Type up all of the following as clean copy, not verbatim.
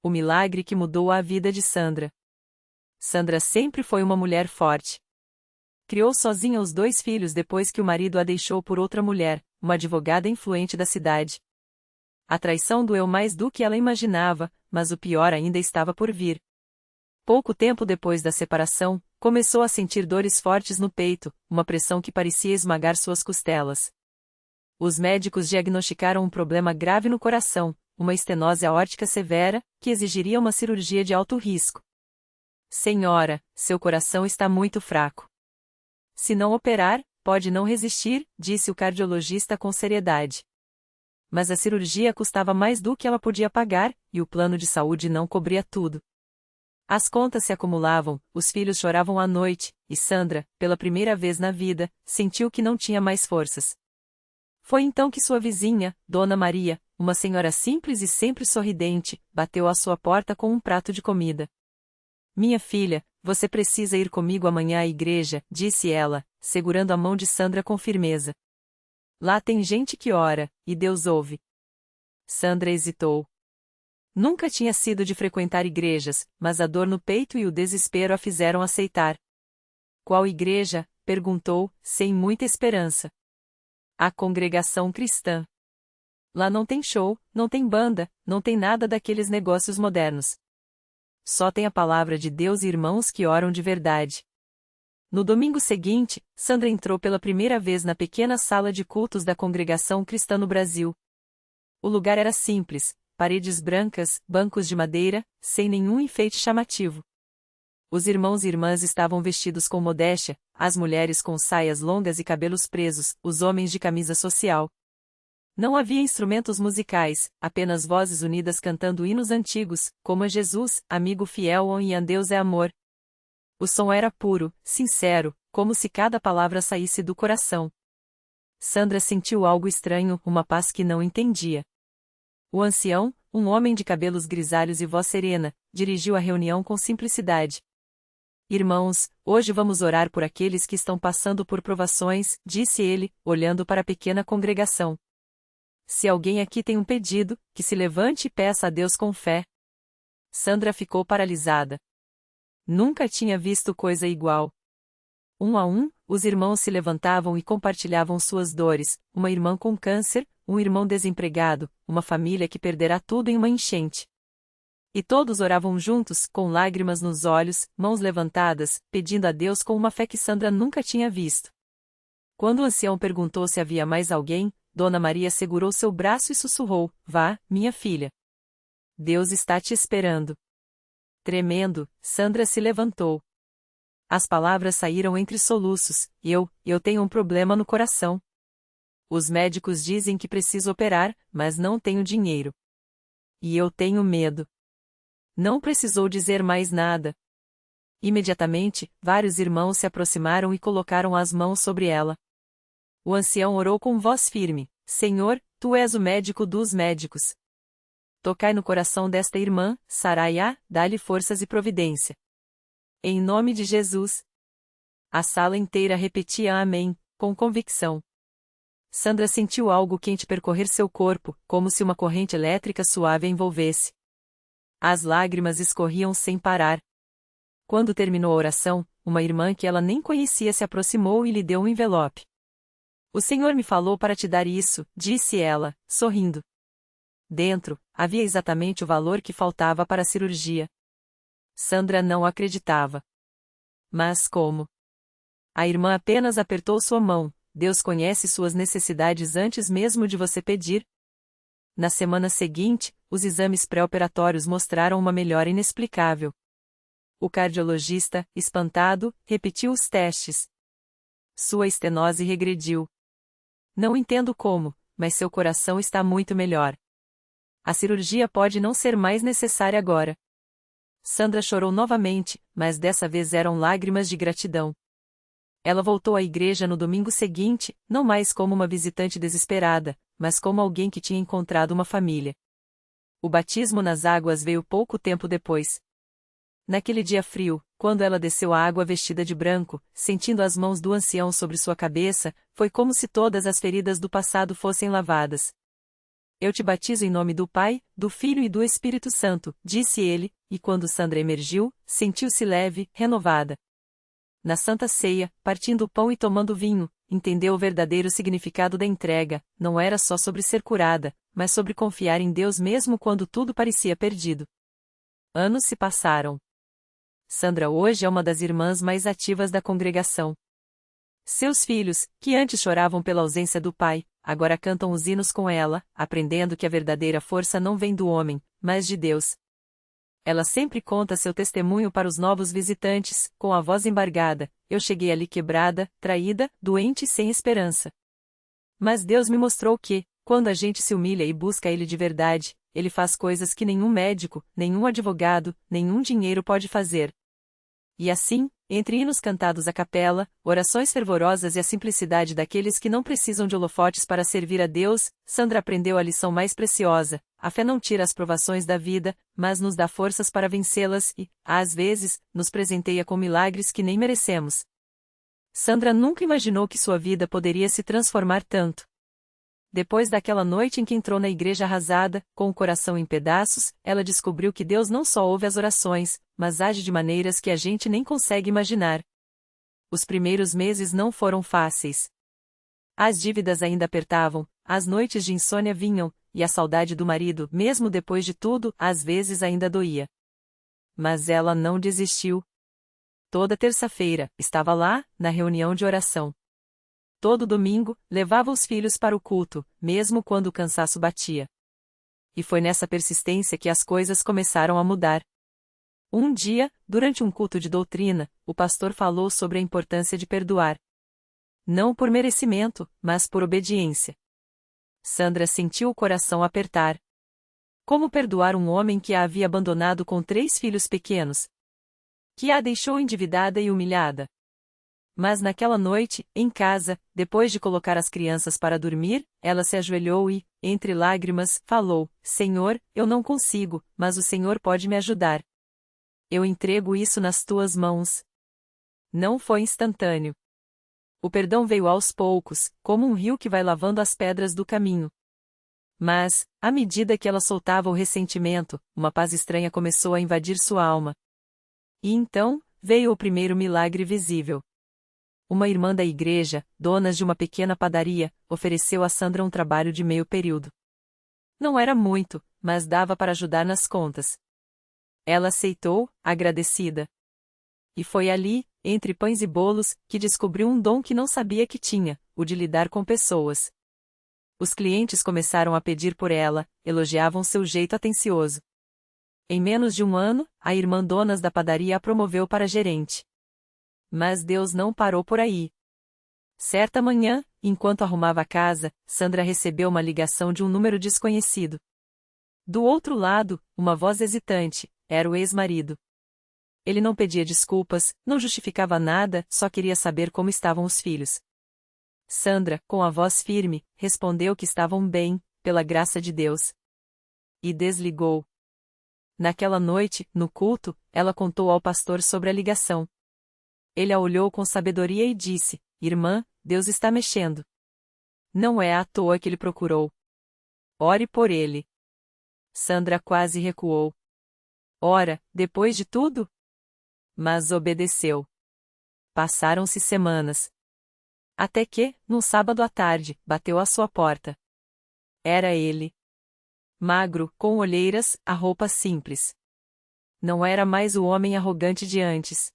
O milagre que mudou a vida de Sandra. Sandra sempre foi uma mulher forte. Criou sozinha os 2 filhos depois que o marido a deixou por outra mulher, uma advogada influente da cidade. A traição doeu mais do que ela imaginava, mas o pior ainda estava por vir. Pouco tempo depois da separação, começou a sentir dores fortes no peito, uma pressão que parecia esmagar suas costelas. Os médicos diagnosticaram um problema grave no coração, uma estenose aórtica severa, que exigiria uma cirurgia de alto risco. Senhora, seu coração está muito fraco. Se não operar, pode não resistir, disse o cardiologista com seriedade. Mas a cirurgia custava mais do que ela podia pagar, e o plano de saúde não cobria tudo. As contas se acumulavam, os filhos choravam à noite, e Sandra, pela primeira vez na vida, sentiu que não tinha mais forças. Foi então que sua vizinha, Dona Maria, uma senhora simples e sempre sorridente, bateu à sua porta com um prato de comida. Minha filha, você precisa ir comigo amanhã à igreja, disse ela, segurando a mão de Sandra com firmeza. Lá tem gente que ora, e Deus ouve. Sandra hesitou. Nunca tinha sido de frequentar igrejas, mas a dor no peito e o desespero a fizeram aceitar. Qual igreja? Perguntou, sem muita esperança. A Congregação Cristã. Lá não tem show, não tem banda, não tem nada daqueles negócios modernos. Só tem a palavra de Deus e irmãos que oram de verdade. No domingo seguinte, Sandra entrou pela primeira vez na pequena sala de cultos da Congregação Cristã no Brasil. O lugar era simples, paredes brancas, bancos de madeira, sem nenhum enfeite chamativo. Os irmãos e irmãs estavam vestidos com modéstia, as mulheres com saias longas e cabelos presos, os homens de camisa social. Não havia instrumentos musicais, apenas vozes unidas cantando hinos antigos, como a Jesus, amigo fiel e a Deus é amor. O som era puro, sincero, como se cada palavra saísse do coração. Sandra sentiu algo estranho, uma paz que não entendia. O ancião, um homem de cabelos grisalhos e voz serena, dirigiu a reunião com simplicidade. Irmãos, hoje vamos orar por aqueles que estão passando por provações, disse ele, olhando para a pequena congregação. Se alguém aqui tem um pedido, que se levante e peça a Deus com fé. Sandra ficou paralisada. Nunca tinha visto coisa igual. Um a um, os irmãos se levantavam e compartilhavam suas dores, uma irmã com câncer, um irmão desempregado, uma família que perderá tudo em uma enchente. E todos oravam juntos, com lágrimas nos olhos, mãos levantadas, pedindo a Deus com uma fé que Sandra nunca tinha visto. Quando o ancião perguntou se havia mais alguém, Dona Maria segurou seu braço e sussurrou: Vá, minha filha. Deus está te esperando. Tremendo, Sandra se levantou. As palavras saíram entre soluços: Eu tenho um problema no coração. Os médicos dizem que preciso operar, mas não tenho dinheiro. E eu tenho medo. Não precisou dizer mais nada. Imediatamente, vários irmãos se aproximaram e colocaram as mãos sobre ela. O ancião orou com voz firme: Senhor, tu és o médico dos médicos. Tocai no coração desta irmã, sarai-a, dá-lhe forças e providência. Em nome de Jesus. A sala inteira repetia amém, com convicção. Sandra sentiu algo quente percorrer seu corpo, como se uma corrente elétrica suave a envolvesse. As lágrimas escorriam sem parar. Quando terminou a oração, uma irmã que ela nem conhecia se aproximou e lhe deu um envelope. O Senhor me falou para te dar isso, disse ela, sorrindo. Dentro, havia exatamente o valor que faltava para a cirurgia. Sandra não acreditava. Mas como? A irmã apenas apertou sua mão. Deus conhece suas necessidades antes mesmo de você pedir. Na semana seguinte, os exames pré-operatórios mostraram uma melhora inexplicável. O cardiologista, espantado, repetiu os testes. Sua estenose regrediu. Não entendo como, mas seu coração está muito melhor. A cirurgia pode não ser mais necessária agora. Sandra chorou novamente, mas dessa vez eram lágrimas de gratidão. Ela voltou à igreja no domingo seguinte, não mais como uma visitante desesperada, mas como alguém que tinha encontrado uma família. O batismo nas águas veio pouco tempo depois. Naquele dia frio, quando ela desceu à água vestida de branco, sentindo as mãos do ancião sobre sua cabeça, foi como se todas as feridas do passado fossem lavadas. Eu te batizo em nome do Pai, do Filho e do Espírito Santo, disse ele, e quando Sandra emergiu, sentiu-se leve, renovada. Na Santa Ceia, partindo o pão e tomando vinho, entendeu o verdadeiro significado da entrega, não era só sobre ser curada, mas sobre confiar em Deus mesmo quando tudo parecia perdido. Anos se passaram. Sandra hoje é uma das irmãs mais ativas da congregação. Seus filhos, que antes choravam pela ausência do pai, agora cantam os hinos com ela, aprendendo que a verdadeira força não vem do homem, mas de Deus. Ela sempre conta seu testemunho para os novos visitantes, com a voz embargada: eu cheguei ali quebrada, traída, doente e sem esperança. Mas Deus me mostrou que, quando a gente se humilha e busca Ele de verdade, Ele faz coisas que nenhum médico, nenhum advogado, nenhum dinheiro pode fazer. E assim, entre hinos cantados à capela, orações fervorosas e a simplicidade daqueles que não precisam de holofotes para servir a Deus, Sandra aprendeu a lição mais preciosa: a fé não tira as provações da vida, mas nos dá forças para vencê-las e, às vezes, nos presenteia com milagres que nem merecemos. Sandra nunca imaginou que sua vida poderia se transformar tanto. Depois daquela noite em que entrou na igreja arrasada, com o coração em pedaços, ela descobriu que Deus não só ouve as orações, mas age de maneiras que a gente nem consegue imaginar. Os primeiros meses não foram fáceis. As dívidas ainda apertavam, as noites de insônia vinham, e a saudade do marido, mesmo depois de tudo, às vezes ainda doía. Mas ela não desistiu. Toda terça-feira, estava lá, na reunião de oração. Todo domingo, levava os filhos para o culto, mesmo quando o cansaço batia. E foi nessa persistência que as coisas começaram a mudar. Um dia, durante um culto de doutrina, o pastor falou sobre a importância de perdoar. Não por merecimento, mas por obediência. Sandra sentiu o coração apertar. Como perdoar um homem que a havia abandonado com 3 filhos pequenos? Que a deixou endividada e humilhada? Mas naquela noite, em casa, depois de colocar as crianças para dormir, ela se ajoelhou e, entre lágrimas, falou: Senhor, eu não consigo, mas o Senhor pode me ajudar. Eu entrego isso nas tuas mãos. Não foi instantâneo. O perdão veio aos poucos, como um rio que vai lavando as pedras do caminho. Mas, à medida que ela soltava o ressentimento, uma paz estranha começou a invadir sua alma. E então, veio o primeiro milagre visível. Uma irmã da igreja, dona de uma pequena padaria, ofereceu a Sandra um trabalho de meio período. Não era muito, mas dava para ajudar nas contas. Ela aceitou, agradecida. E foi ali, entre pães e bolos, que descobriu um dom que não sabia que tinha, o de lidar com pessoas. Os clientes começaram a pedir por ela, elogiavam seu jeito atencioso. Em menos de um ano, a irmã dona da padaria a promoveu para gerente. Mas Deus não parou por aí. Certa manhã, enquanto arrumava a casa, Sandra recebeu uma ligação de um número desconhecido. Do outro lado, uma voz hesitante: era o ex-marido. Ele não pedia desculpas, não justificava nada, só queria saber como estavam os filhos. Sandra, com a voz firme, respondeu que estavam bem, pela graça de Deus. E desligou. Naquela noite, no culto, ela contou ao pastor sobre a ligação. Ele a olhou com sabedoria e disse: Irmã, Deus está mexendo. Não é à toa que ele procurou. Ore por ele. Sandra quase recuou. Ora, depois de tudo? Mas obedeceu. Passaram-se semanas. Até que, num sábado à tarde, bateu à sua porta. Era ele. Magro, com olheiras, a roupa simples. Não era mais o homem arrogante de antes.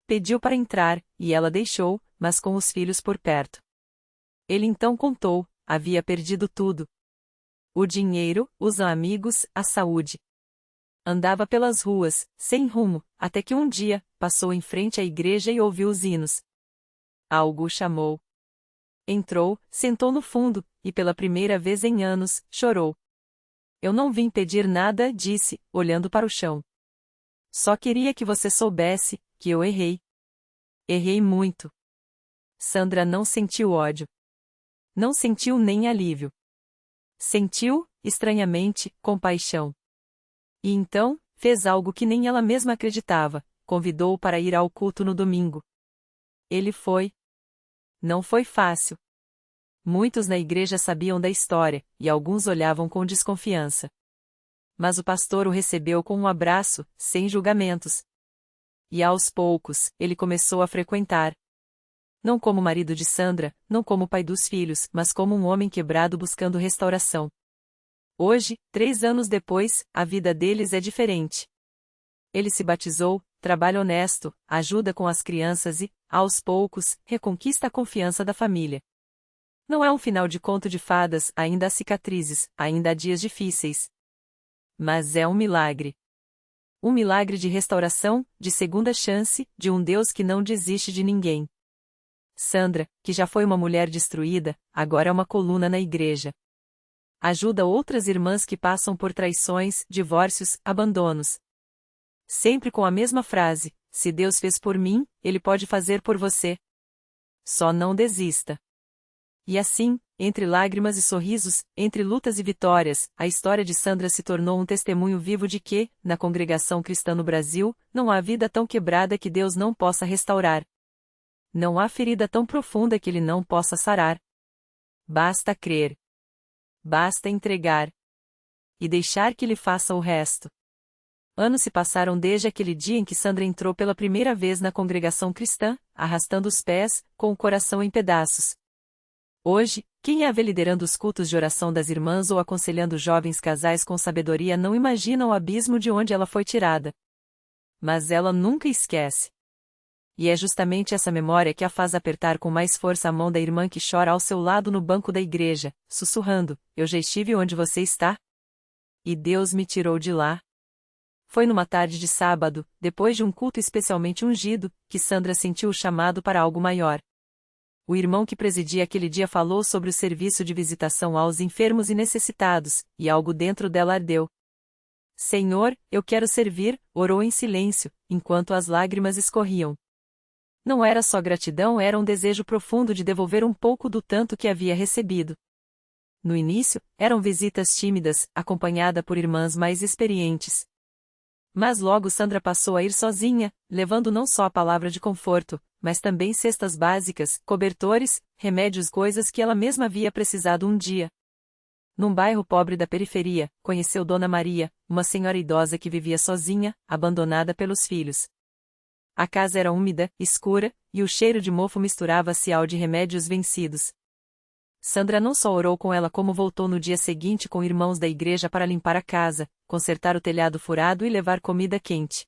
Pediu para entrar, e ela deixou, mas com os filhos por perto. Ele então contou: havia perdido tudo. O dinheiro, os amigos, a saúde. Andava pelas ruas, sem rumo, até que um dia, passou em frente à igreja e ouviu os hinos. Algo o chamou. Entrou, sentou no fundo, e pela primeira vez em anos, chorou. Eu não vim pedir nada, disse, olhando para o chão. Só queria que você soubesse que eu errei. Errei muito. Sandra não sentiu ódio. Não sentiu nem alívio. Sentiu, estranhamente, compaixão. E então, fez algo que nem ela mesma acreditava: convidou-o para ir ao culto no domingo. Ele foi. Não foi fácil. Muitos na igreja sabiam da história, e alguns olhavam com desconfiança. Mas o pastor o recebeu com um abraço, sem julgamentos. E aos poucos, ele começou a frequentar. Não como marido de Sandra, não como pai dos filhos, mas como um homem quebrado buscando restauração. Hoje, 3 anos depois, a vida deles é diferente. Ele se batizou, trabalha honesto, ajuda com as crianças e, aos poucos, reconquista a confiança da família. Não é um final de conto de fadas, ainda há cicatrizes, ainda há dias difíceis. Mas é um milagre. Um milagre de restauração, de segunda chance, de um Deus que não desiste de ninguém. Sandra, que já foi uma mulher destruída, agora é uma coluna na igreja. Ajuda outras irmãs que passam por traições, divórcios, abandonos. Sempre com a mesma frase: se Deus fez por mim, Ele pode fazer por você. Só não desista. E assim, entre lágrimas e sorrisos, entre lutas e vitórias, a história de Sandra se tornou um testemunho vivo de que, na congregação cristã no Brasil, não há vida tão quebrada que Deus não possa restaurar. Não há ferida tão profunda que Ele não possa sarar. Basta crer. Basta entregar. E deixar que Ele faça o resto. Anos se passaram desde aquele dia em que Sandra entrou pela primeira vez na congregação cristã, arrastando os pés, com o coração em pedaços. Hoje, quem a vê liderando os cultos de oração das irmãs ou aconselhando jovens casais com sabedoria não imagina o abismo de onde ela foi tirada. Mas ela nunca esquece. E é justamente essa memória que a faz apertar com mais força a mão da irmã que chora ao seu lado no banco da igreja, sussurrando: eu já estive onde você está? E Deus me tirou de lá. Foi numa tarde de sábado, depois de um culto especialmente ungido, que Sandra sentiu o chamado para algo maior. O irmão que presidia aquele dia falou sobre o serviço de visitação aos enfermos e necessitados, e algo dentro dela ardeu. Senhor, eu quero servir, orou em silêncio, enquanto as lágrimas escorriam. Não era só gratidão, era um desejo profundo de devolver um pouco do tanto que havia recebido. No início, eram visitas tímidas, acompanhada por irmãs mais experientes. Mas logo Sandra passou a ir sozinha, levando não só a palavra de conforto, mas também cestas básicas, cobertores, remédios, coisas que ela mesma havia precisado um dia. Num bairro pobre da periferia, conheceu Dona Maria, uma senhora idosa que vivia sozinha, abandonada pelos filhos. A casa era úmida, escura, e o cheiro de mofo misturava-se ao de remédios vencidos. Sandra não só orou com ela como voltou no dia seguinte com irmãos da igreja para limpar a casa, consertar o telhado furado e levar comida quente.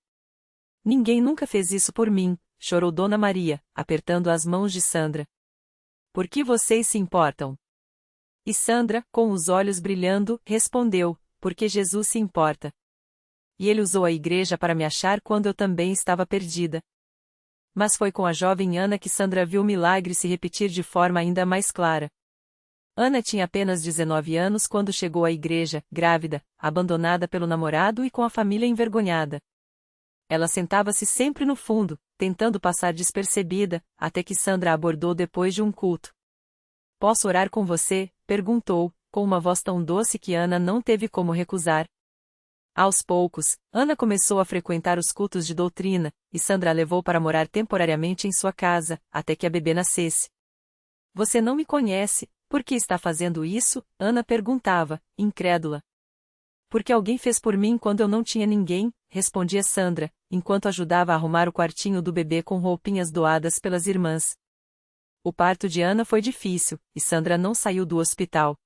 Ninguém nunca fez isso por mim, chorou Dona Maria, apertando as mãos de Sandra. Por que vocês se importam? E Sandra, com os olhos brilhando, respondeu: porque Jesus se importa. E Ele usou a igreja para me achar quando eu também estava perdida. Mas foi com a jovem Ana que Sandra viu o milagre se repetir de forma ainda mais clara. Ana tinha apenas 19 anos quando chegou à igreja, grávida, abandonada pelo namorado e com a família envergonhada. Ela sentava-se sempre no fundo, tentando passar despercebida, até que Sandra a abordou depois de um culto. Posso orar com você? Perguntou, com uma voz tão doce que Ana não teve como recusar. Aos poucos, Ana começou a frequentar os cultos de doutrina, e Sandra a levou para morar temporariamente em sua casa, até que a bebê nascesse. Você não me conhece, por que está fazendo isso? Ana perguntava, incrédula. Porque alguém fez por mim quando eu não tinha ninguém, respondia Sandra, enquanto ajudava a arrumar o quartinho do bebê com roupinhas doadas pelas irmãs. O parto de Ana foi difícil, e Sandra não saiu do hospital.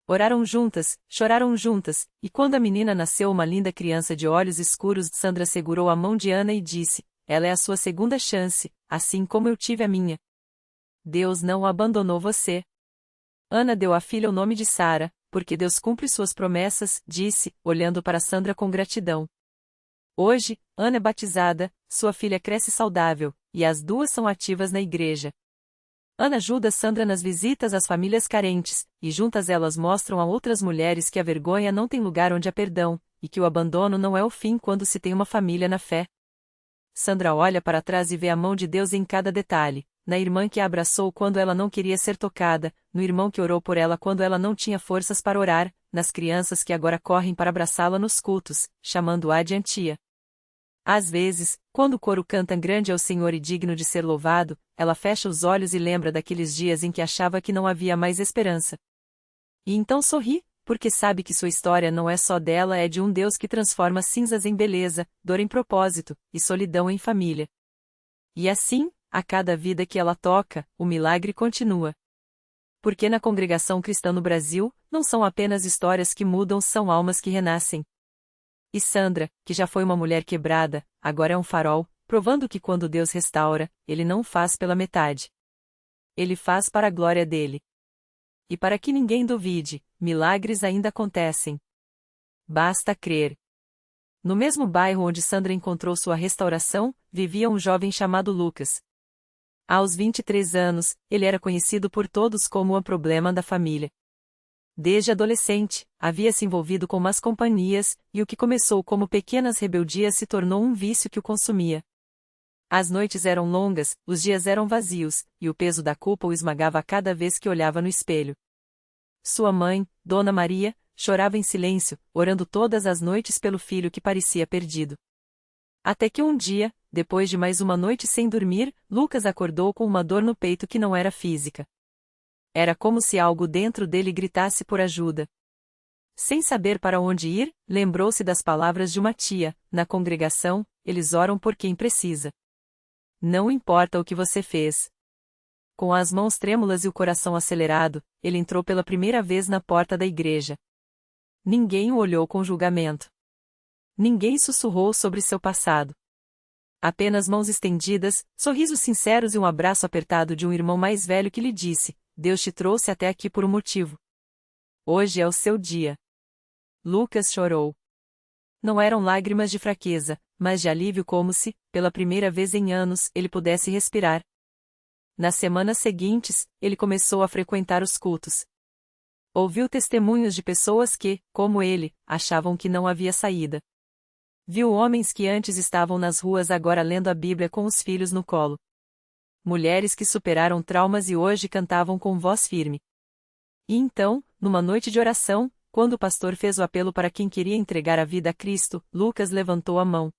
Oraram juntas, choraram juntas, e quando a menina nasceu, uma linda criança de olhos escuros, Sandra segurou a mão de Ana e disse: ela é a sua segunda chance, assim como eu tive a minha. Deus não abandonou você. Ana deu à filha o nome de Sara, porque Deus cumpre suas promessas, disse, olhando para Sandra com gratidão. Hoje, Ana é batizada, sua filha cresce saudável, e as duas são ativas na igreja. Ana ajuda Sandra nas visitas às famílias carentes, e juntas elas mostram a outras mulheres que a vergonha não tem lugar onde há perdão, e que o abandono não é o fim quando se tem uma família na fé. Sandra olha para trás e vê a mão de Deus em cada detalhe, na irmã que a abraçou quando ela não queria ser tocada, no irmão que orou por ela quando ela não tinha forças para orar, nas crianças que agora correm para abraçá-la nos cultos, chamando-a de tia. Às vezes, quando o coro canta grande é o Senhor e digno de ser louvado, ela fecha os olhos e lembra daqueles dias em que achava que não havia mais esperança. E então sorri, porque sabe que sua história não é só dela, é de um Deus que transforma cinzas em beleza, dor em propósito, e solidão em família. E assim, a cada vida que ela toca, o milagre continua. Porque na congregação cristã no Brasil, não são apenas histórias que mudam, são almas que renascem. E Sandra, que já foi uma mulher quebrada, agora é um farol, provando que quando Deus restaura, Ele não faz pela metade. Ele faz para a glória dele. E para que ninguém duvide, milagres ainda acontecem. Basta crer. No mesmo bairro onde Sandra encontrou sua restauração, vivia um jovem chamado Lucas. Aos 23 anos, ele era conhecido por todos como o problema da família. Desde adolescente, havia se envolvido com más companhias, e o que começou como pequenas rebeldias se tornou um vício que o consumia. As noites eram longas, os dias eram vazios, e o peso da culpa o esmagava a cada vez que olhava no espelho. Sua mãe, Dona Maria, chorava em silêncio, orando todas as noites pelo filho que parecia perdido. Até que um dia, depois de mais uma noite sem dormir, Lucas acordou com uma dor no peito que não era física. Era como se algo dentro dele gritasse por ajuda. Sem saber para onde ir, lembrou-se das palavras de uma tia: na congregação, eles oram por quem precisa. Não importa o que você fez. Com as mãos trêmulas e o coração acelerado, ele entrou pela primeira vez na porta da igreja. Ninguém o olhou com julgamento. Ninguém sussurrou sobre seu passado. Apenas mãos estendidas, sorrisos sinceros e um abraço apertado de um irmão mais velho que lhe disse: Deus te trouxe até aqui por um motivo. Hoje é o seu dia. Lucas chorou. Não eram lágrimas de fraqueza, mas de alívio, como se, pela primeira vez em anos, ele pudesse respirar. Nas semanas seguintes, ele começou a frequentar os cultos. Ouviu testemunhos de pessoas que, como ele, achavam que não havia saída. Viu homens que antes estavam nas ruas agora lendo a Bíblia com os filhos no colo. Mulheres que superaram traumas e hoje cantavam com voz firme. E então, numa noite de oração, quando o pastor fez o apelo para quem queria entregar a vida a Cristo, Lucas levantou a mão.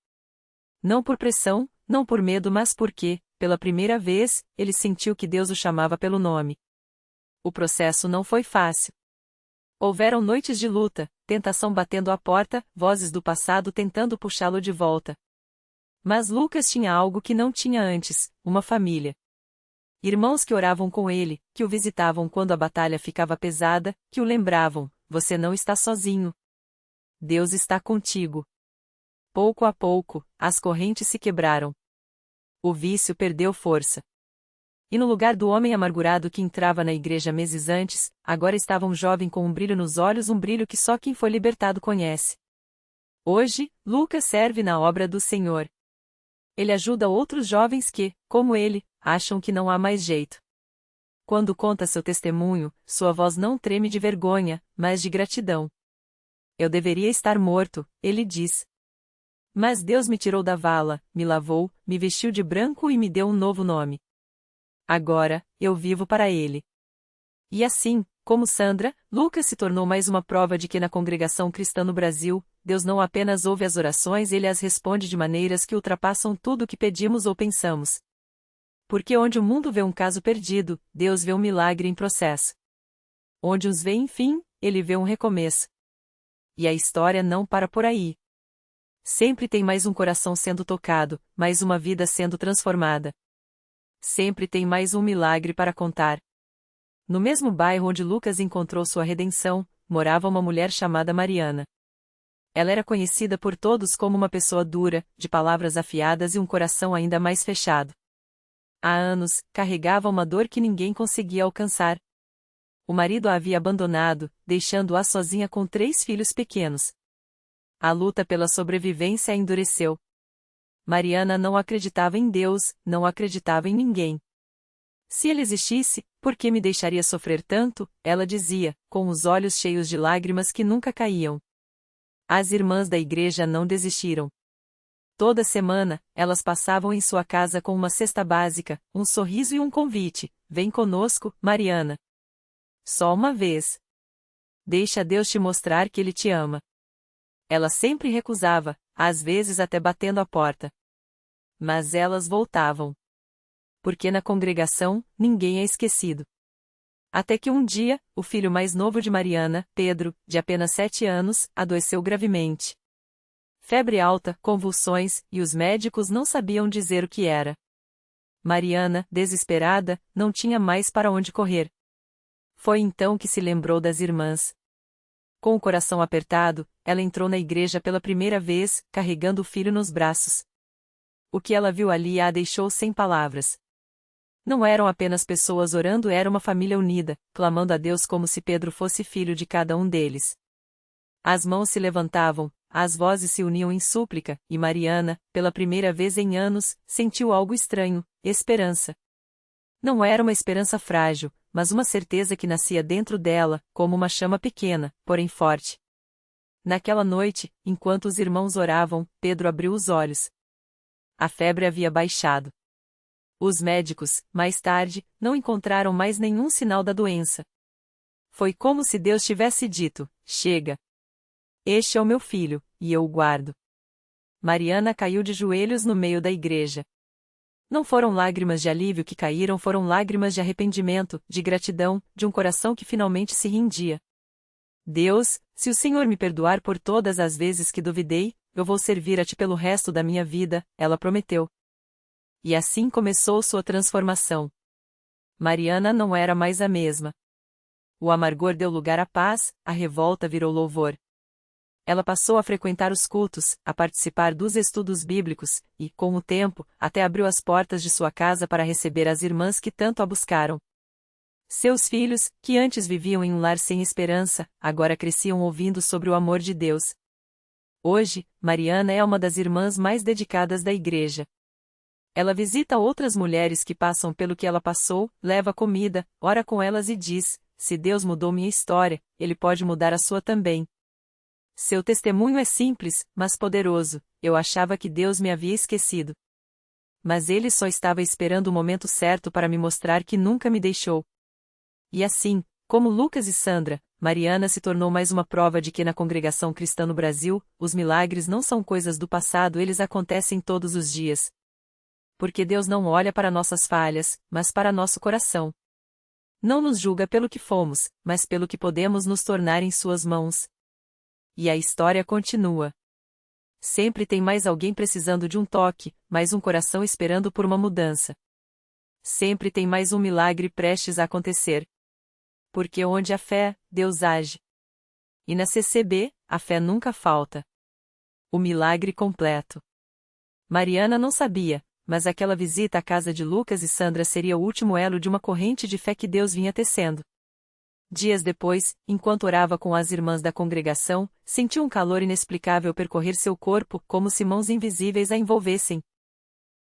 Não por pressão, não por medo, mas porque, pela primeira vez, ele sentiu que Deus o chamava pelo nome. O processo não foi fácil. Houveram noites de luta, tentação batendo à porta, vozes do passado tentando puxá-lo de volta. Mas Lucas tinha algo que não tinha antes: uma família. Irmãos que oravam com ele, que o visitavam quando a batalha ficava pesada, que o lembravam: você não está sozinho. Deus está contigo. Pouco a pouco, as correntes se quebraram. O vício perdeu força. E no lugar do homem amargurado que entrava na igreja meses antes, agora estava um jovem com um brilho nos olhos, um brilho que só quem foi libertado conhece. Hoje, Lucas serve na obra do Senhor. Ele ajuda outros jovens que, como ele, acham que não há mais jeito. Quando conta seu testemunho, sua voz não treme de vergonha, mas de gratidão. Eu deveria estar morto, ele diz. Mas Deus me tirou da vala, me lavou, me vestiu de branco e me deu um novo nome. Agora, eu vivo para ele. E assim, como Sandra, Lucas se tornou mais uma prova de que na congregação cristã no Brasil, Deus não apenas ouve as orações, ele as responde de maneiras que ultrapassam tudo o que pedimos ou pensamos. Porque onde o mundo vê um caso perdido, Deus vê um milagre em processo. Onde uns vê fim, ele vê um recomeço. E a história não para por aí. Sempre tem mais um coração sendo tocado, mais uma vida sendo transformada. Sempre tem mais um milagre para contar. No mesmo bairro onde Lucas encontrou sua redenção, morava uma mulher chamada Mariana. Ela era conhecida por todos como uma pessoa dura, de palavras afiadas e um coração ainda mais fechado. Há anos, carregava uma dor que ninguém conseguia alcançar. O marido a havia abandonado, deixando-a sozinha com 3 filhos pequenos. A luta pela sobrevivência a endureceu. Mariana não acreditava em Deus, não acreditava em ninguém. Se ele existisse, por que me deixaria sofrer tanto? Ela dizia, com os olhos cheios de lágrimas que nunca caíam. As irmãs da igreja não desistiram. Toda semana, elas passavam em sua casa com uma cesta básica, um sorriso e um convite: vem conosco, Mariana. Só uma vez. Deixa Deus te mostrar que Ele te ama. Ela sempre recusava, às vezes até batendo a porta. Mas elas voltavam. Porque na congregação, ninguém é esquecido. Até que um dia, o filho mais novo de Mariana, Pedro, de apenas 7 anos, adoeceu gravemente. Febre alta, convulsões, e os médicos não sabiam dizer o que era. Mariana, desesperada, não tinha mais para onde correr. Foi então que se lembrou das irmãs. Com o coração apertado, ela entrou na igreja pela primeira vez, carregando o filho nos braços. O que ela viu ali a deixou sem palavras. Não eram apenas pessoas orando, era uma família unida, clamando a Deus como se Pedro fosse filho de cada um deles. As mãos se levantavam, as vozes se uniam em súplica, e Mariana, pela primeira vez em anos, sentiu algo estranho: esperança. Não era uma esperança frágil, mas uma certeza que nascia dentro dela, como uma chama pequena, porém forte. Naquela noite, enquanto os irmãos oravam, Pedro abriu os olhos. A febre havia baixado. Os médicos, mais tarde, não encontraram mais nenhum sinal da doença. Foi como se Deus tivesse dito: chega. Este é o meu filho, e eu o guardo. Mariana caiu de joelhos no meio da igreja. Não foram lágrimas de alívio que caíram, foram lágrimas de arrependimento, de gratidão, de um coração que finalmente se rendia. Deus, se o Senhor me perdoar por todas as vezes que duvidei, eu vou servir a Ti pelo resto da minha vida, ela prometeu. E assim começou sua transformação. Mariana não era mais a mesma. O amargor deu lugar à paz, a revolta virou louvor. Ela passou a frequentar os cultos, a participar dos estudos bíblicos, e, com o tempo, até abriu as portas de sua casa para receber as irmãs que tanto a buscaram. Seus filhos, que antes viviam em um lar sem esperança, agora cresciam ouvindo sobre o amor de Deus. Hoje, Mariana é uma das irmãs mais dedicadas da igreja. Ela visita outras mulheres que passam pelo que ela passou, leva comida, ora com elas e diz: se Deus mudou minha história, Ele pode mudar a sua também. Seu testemunho é simples, mas poderoso: eu achava que Deus me havia esquecido. Mas Ele só estava esperando o momento certo para me mostrar que nunca me deixou. E assim, como Lucas e Sandra, Mariana se tornou mais uma prova de que na congregação cristã no Brasil, os milagres não são coisas do passado, eles acontecem todos os dias. Porque Deus não olha para nossas falhas, mas para nosso coração. Não nos julga pelo que fomos, mas pelo que podemos nos tornar em suas mãos. E a história continua. Sempre tem mais alguém precisando de um toque, mais um coração esperando por uma mudança. Sempre tem mais um milagre prestes a acontecer. Porque onde há fé, Deus age. E na CCB, a fé nunca falta. O milagre completo. Mariana não sabia, mas aquela visita à casa de Lucas e Sandra seria o último elo de uma corrente de fé que Deus vinha tecendo. Dias depois, enquanto orava com as irmãs da congregação, sentiu um calor inexplicável percorrer seu corpo, como se mãos invisíveis a envolvessem.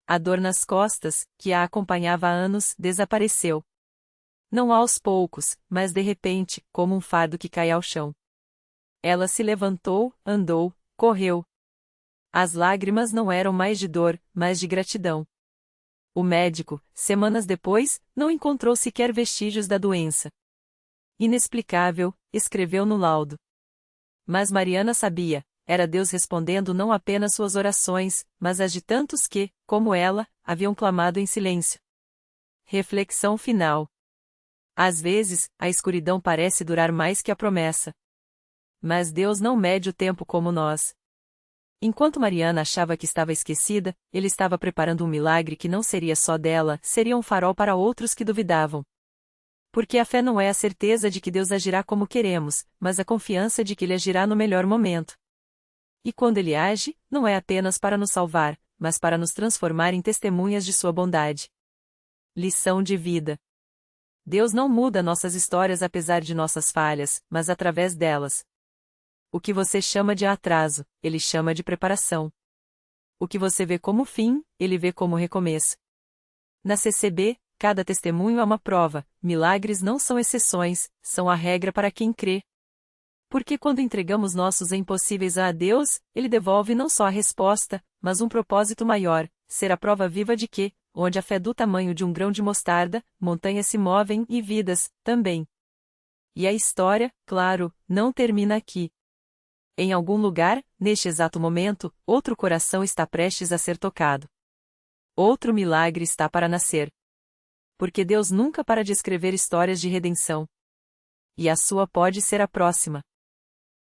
A dor nas costas, que a acompanhava há anos, desapareceu. Não aos poucos, mas de repente, como um fardo que cai ao chão. Ela se levantou, andou, correu. As lágrimas não eram mais de dor, mas de gratidão. O médico, semanas depois, não encontrou sequer vestígios da doença. Inexplicável, escreveu no laudo. Mas Mariana sabia, era Deus respondendo não apenas suas orações, mas as de tantos que, como ela, haviam clamado em silêncio. Reflexão final. Às vezes, a escuridão parece durar mais que a promessa. Mas Deus não mede o tempo como nós. Enquanto Mariana achava que estava esquecida, Ele estava preparando um milagre que não seria só dela, seria um farol para outros que duvidavam. Porque a fé não é a certeza de que Deus agirá como queremos, mas a confiança de que Ele agirá no melhor momento. E quando Ele age, não é apenas para nos salvar, mas para nos transformar em testemunhas de sua bondade. Lição de vida. Deus não muda nossas histórias apesar de nossas falhas, mas através delas. O que você chama de atraso, Ele chama de preparação. O que você vê como fim, Ele vê como recomeço. Na CCB, cada testemunho é uma prova, milagres não são exceções, são a regra para quem crê. Porque quando entregamos nossos impossíveis a Deus, Ele devolve não só a resposta, mas um propósito maior, ser a prova viva de que, onde a fé do tamanho de um grão de mostarda, montanhas se movem e vidas, também. E a história, claro, não termina aqui. Em algum lugar, neste exato momento, outro coração está prestes a ser tocado. Outro milagre está para nascer. Porque Deus nunca para de escrever histórias de redenção. E a sua pode ser a próxima.